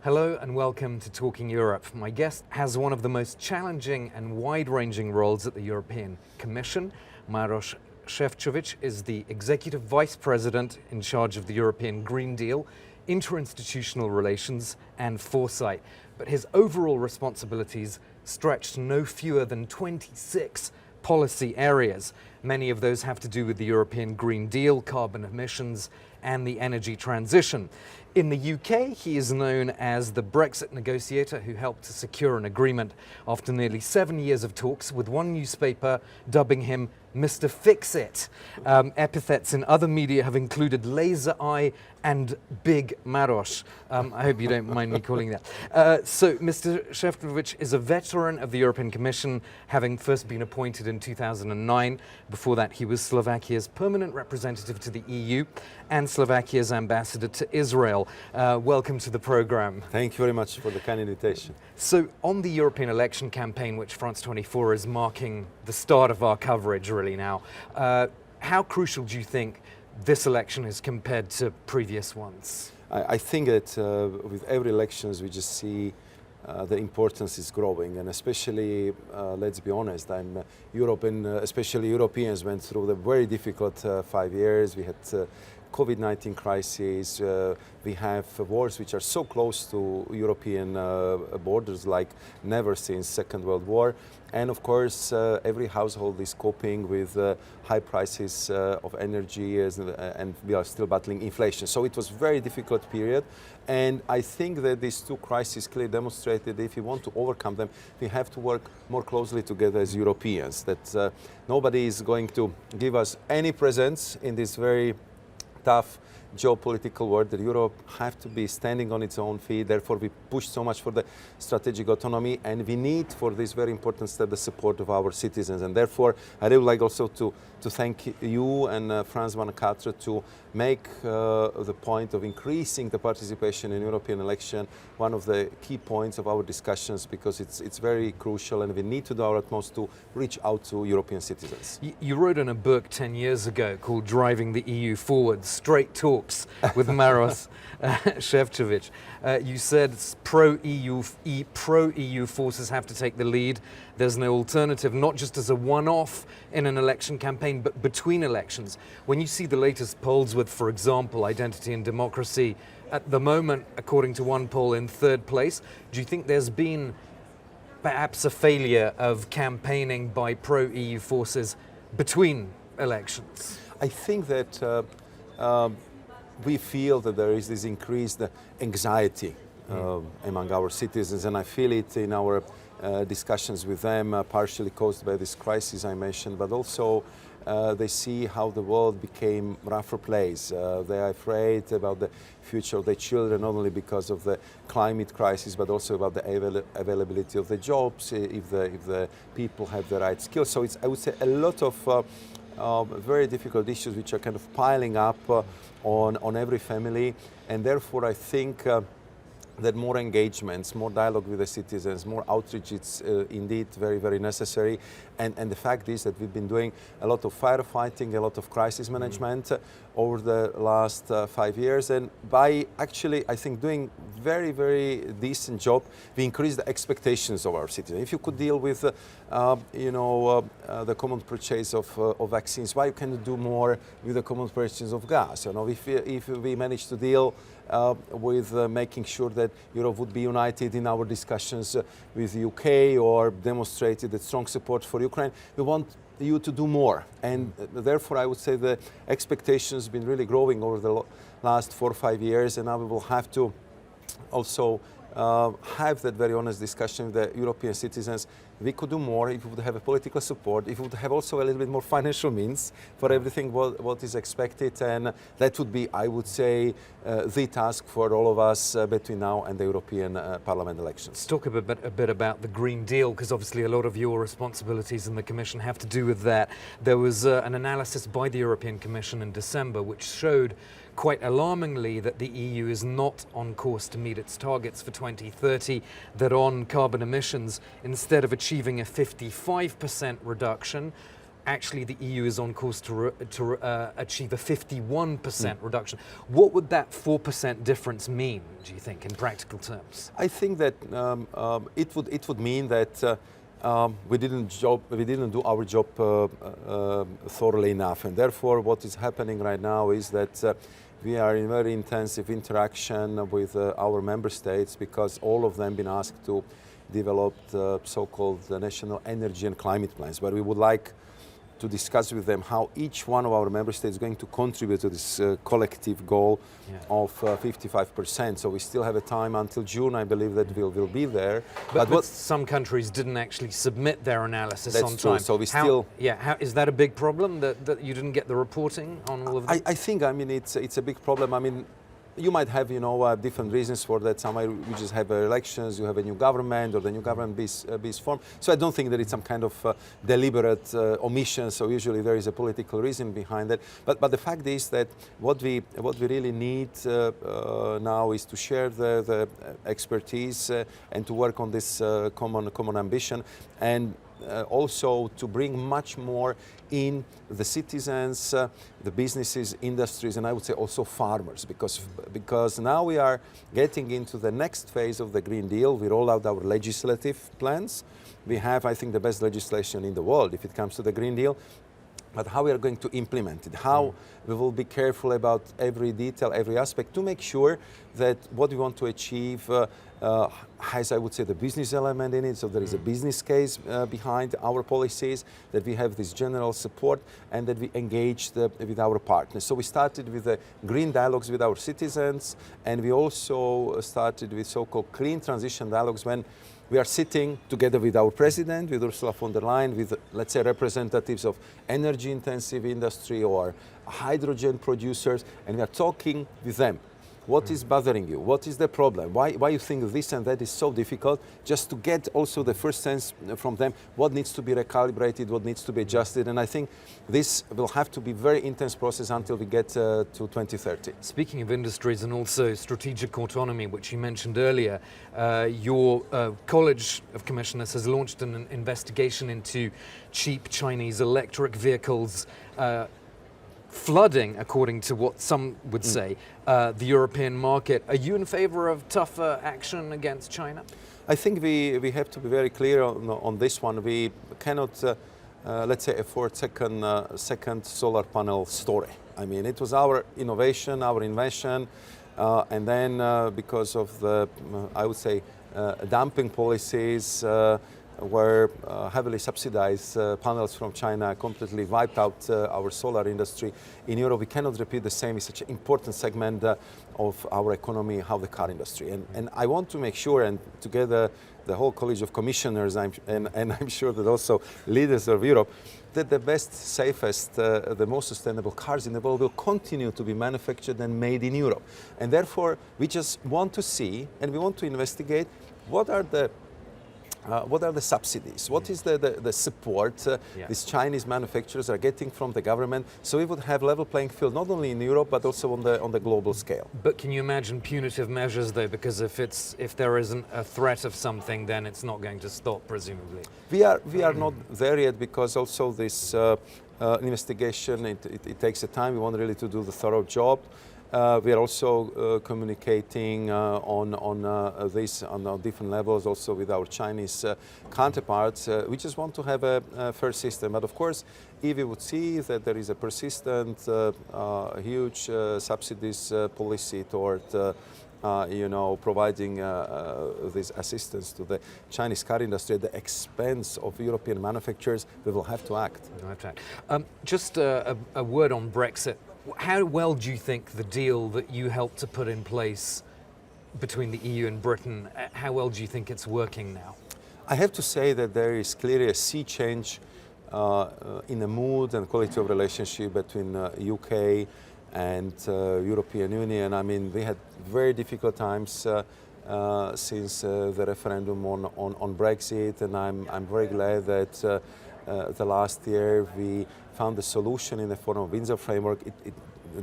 Hello and welcome to Talking Europe. My guest has one of the most challenging and wide-ranging roles at the European Commission. Maros Sefcovic is the Executive Vice President in charge of the European Green Deal, interinstitutional relations and foresight. But his overall responsibilities stretch to no fewer than 26 policy areas. Many of those have to do with the European Green Deal, carbon emissions and the energy transition. In the UK, he is known as the Brexit negotiator who helped to secure an agreement after nearly 7 years of talks, with one newspaper dubbing him Mr. Fix-It. Epithets in other media have included laser eye and big Maros. I hope you don't mind me calling that. So Mr. Sefcovic is a veteran of the European Commission, having first been appointed in 2009. Before that, he was Slovakia's permanent representative to the EU and Slovakia's ambassador to Israel. Welcome to the program. Thank you very much for the kind invitation. So on the European election campaign, which France 24 is marking the start of our coverage really now, how crucial do you think this election is compared to previous ones? I think that with every elections we just see the importance is growing, and especially, let's be honest, Europe and especially Europeans went through the very difficult 5 years. We had COVID-19 crisis, we have wars which are so close to European borders like never since Second World War. And of course, every household is coping with high prices of energy and we are still battling inflation. So it was a very difficult period. And I think that these two crises clearly demonstrated that if we want to overcome them, we have to work more closely together as Europeans. That nobody is going to give us any presents in this very tough geopolitical world, that Europe have to be standing on its own feet. Therefore, we push so much for the strategic autonomy, and we need for this very important step the support of our citizens. And therefore, I would like also to thank you and France 24 to make the point of increasing the participation in European election one of the key points of our discussions, because it's very crucial and we need to do our utmost to reach out to European citizens. You wrote in a book 10 years ago called Driving the EU Forward, Straight Talks with Maros Sefcovic. You said pro-EU forces have to take the lead. There's no alternative, not just as a one-off in an election campaign, but between elections. When you see the latest polls with, for example, Identity and Democracy, at the moment, according to one poll, in third place, do you think there's been perhaps a failure of campaigning by pro-EU forces between elections? I think that we feel that there is this increased anxiety among our citizens, and I feel it in our discussions with them, partially caused by this crisis I mentioned, but also they see how the world became a rougher place. They are afraid about the future of their children, not only because of the climate crisis, but also about the availability of the jobs, if the people have the right skills. So it's, I would say, a lot of very difficult issues which are kind of piling up on every family, and therefore I think that more engagements, more dialogue with the citizens, more outreach, it's indeed very, very necessary. And the fact is that we've been doing a lot of firefighting, a lot of crisis management over the last 5 years. And by actually, I think, doing very, very decent job, we increase the expectations of our citizens. If you could deal with, the common purchase of vaccines, why can you do more with the common purchase of gas? You know, if we manage to deal with making sure that Europe would be united in our discussions with the UK, or demonstrated that strong support for Ukraine, we want you to do more. And therefore I would say the expectations have been really growing over the last 4 or 5 years, and now we will have to also have that very honest discussion with the European citizens. We could do more if we would have a political support, if we would have also a little bit more financial means for everything what is expected, and that would be, I would say, the task for all of us between now and the European Parliament elections. Let's talk a bit about the Green Deal, because obviously a lot of your responsibilities in the Commission have to do with that. There was an analysis by the European Commission in December which showed quite alarmingly that the EU is not on course to meet its targets for 2030, that on carbon emissions, instead of achieving a 55% reduction, actually the EU is on course to achieve a 51% reduction. What would that 4% difference mean, do you think, in practical terms? I think that it would mean that we didn't do our job thoroughly enough, and therefore what is happening right now is that we are in very intensive interaction with our member states, because all of them been asked to develop the so-called national energy and climate plans, where we would like to discuss with them how each one of our member states is going to contribute to this collective goal of 55%. So we still have a time until June, I believe, that we'll be there. But some countries didn't actually submit their analysis on time. That's true. So we still... is that a big problem, that you didn't get the reporting on all of that? I think, I mean, it's a big problem. I mean, you might have, different reasons for that. Somewhere you just have elections, you have a new government, or the new government is formed. So I don't think that it's some kind of deliberate omission. So usually there is a political reason behind that. But the fact is that what we really need now is to share the expertise and to work on this common ambition, and also to bring much more in the citizens, the businesses, industries, and I would say also farmers, because now we are getting into the next phase of the Green Deal. We roll out our legislative plans. We have, I think, the best legislation in the world if it comes to the Green Deal. But how we are going to implement it, how we will be careful about every detail, every aspect, to make sure that what we want to achieve has, I would say, the business element in it. So there is a business case behind our policies, that we have this general support, and that we engage with our partners. So we started with the green dialogues with our citizens, and we also started with so-called clean transition dialogues, when we are sitting together with our president, with Ursula von der Leyen, with, let's say, representatives of energy-intensive industry or hydrogen producers, and we are talking with them. What is bothering you? What is the problem? Why you think this and that is so difficult? Just to get also the first sense from them, what needs to be recalibrated, what needs to be adjusted. And I think this will have to be a very intense process until we get to 2030. Speaking of industries and also strategic autonomy, which you mentioned earlier, your College of Commissioners has launched an investigation into cheap Chinese electric vehicles flooding, according to what some would say, the European market. Are you in favor of tougher action against China? I think we have to be very clear on this one. We cannot, let's say, afford second solar panel story. I mean, it was our innovation, our invention, and then because of the, I would say, dumping policies, where heavily subsidized panels from China completely wiped out our solar industry in Europe. We cannot repeat the same in such an important segment of our economy, how the car industry. And I want to make sure, and together the whole College of Commissioners, and I'm sure that also leaders of Europe, that the best, safest, the most sustainable cars in the world will continue to be manufactured and made in Europe. And therefore, we just want to see, and we want to investigate, what are the subsidies? What is the support these Chinese manufacturers are getting from the government? So we would have level playing field not only in Europe but also on the global scale. But can you imagine punitive measures though? Because if there isn't a threat of something, then it's not going to stop, presumably. We are not there yet, because also this investigation it takes a time. We want really to do the thorough job. We are also communicating on this on different levels, also with our Chinese counterparts. We just want to have a fair system. But of course, if we would see that there is a persistent, huge subsidies policy toward providing this assistance to the Chinese car industry at the expense of European manufacturers, we will have to act. Just a word on Brexit. How well do you think the deal that you helped to put in place between the EU and Britain, how well do you think it's working now? I have to say that there is clearly a sea change in the mood and quality of relationship between UK and European Union. I mean, we had very difficult times since the referendum on Brexit, and I'm very glad that the last year we found a solution in the form of Windsor framework. It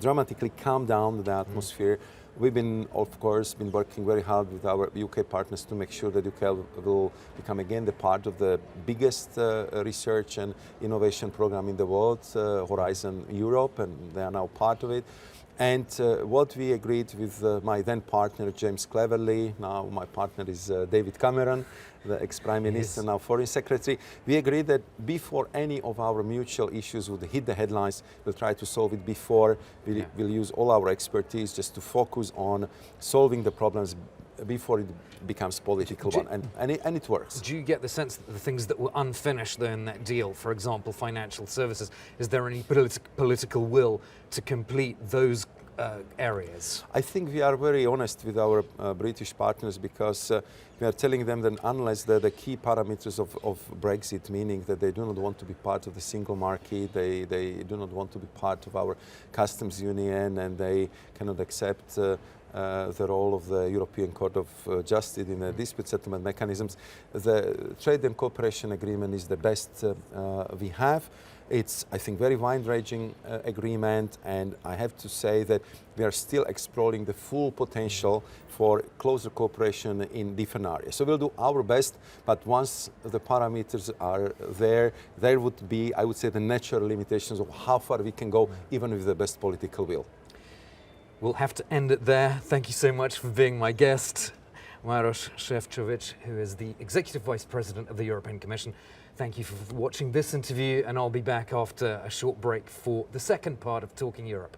dramatically calmed down the atmosphere We've been, of course, working very hard with our UK partners to make sure that UK will become again the part of the biggest research and innovation program in the world, Horizon Europe, and they are now part of it. And what we agreed with my then partner, James Cleverly, now my partner is David Cameron, the ex-Prime Minister, now Foreign Secretary. We agreed that before any of our mutual issues would hit the headlines, we'll try to solve it before. We'll use all our expertise just to focus on solving the problems before it becomes political one, and it works. Do you get the sense that the things that were unfinished though in that deal, for example, financial services, is there any political will to complete those areas? I think we are very honest with our British partners, because we are telling them that unless the key parameters of Brexit, meaning that they do not want to be part of the single market, they do not want to be part of our customs union, and they cannot accept the role of the European Court of Justice in the dispute settlement mechanisms, the trade and cooperation agreement is the best we have. It's, I think, very wide-ranging agreement, and I have to say that we are still exploring the full potential for closer cooperation in different areas. So we'll do our best, but once the parameters are there, there would be, I would say, the natural limitations of how far we can go, even with the best political will. We'll have to end it there. Thank you so much for being my guest, Maros Sefcovic, who is the Executive Vice President of the European Commission. Thank you for watching this interview, and I'll be back after a short break for the second part of Talking Europe.